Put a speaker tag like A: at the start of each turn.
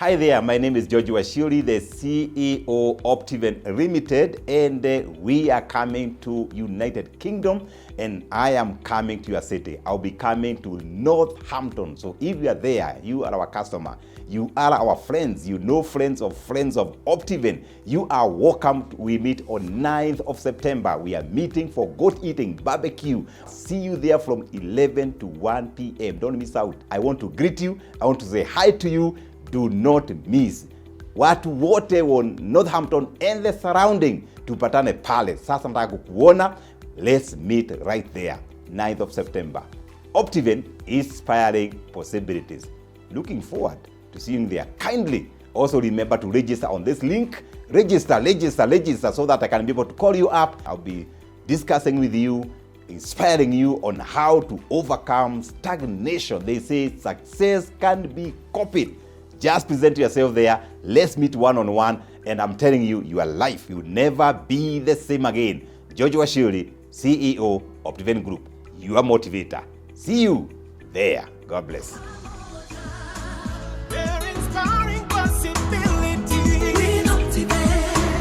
A: Hi there, my name is George Washiri, the CEO Optiven Limited, and we are coming to United Kingdom, and I am coming to your city. I'll be coming to Northampton. So if you are there, you are our customer, you are our friends, you know friends of Optiven, you are welcome. We meet on 9th of September. We are meeting for goat eating, barbecue. See you there from 11 to 1 p.m. Don't miss out. I want to greet you. I want to say hi to you. Do not miss. Watu wote wa Northampton and the surrounding tupatane pale. Sasa nataka kukuona. Let's meet right there, 9th of September. Optiven, inspiring possibilities. Looking forward to seeing you there. Kindly also remember to register on this link. Register so that I can be able to call you up. I'll be discussing with you, inspiring you on how to overcome stagnation. They say success can't be copied. Just present yourself there. Let's meet one-on-one. And I'm telling you, your life will never be the same again. George Washiri, CEO, Optiven Group, your motivator. See you there. God bless.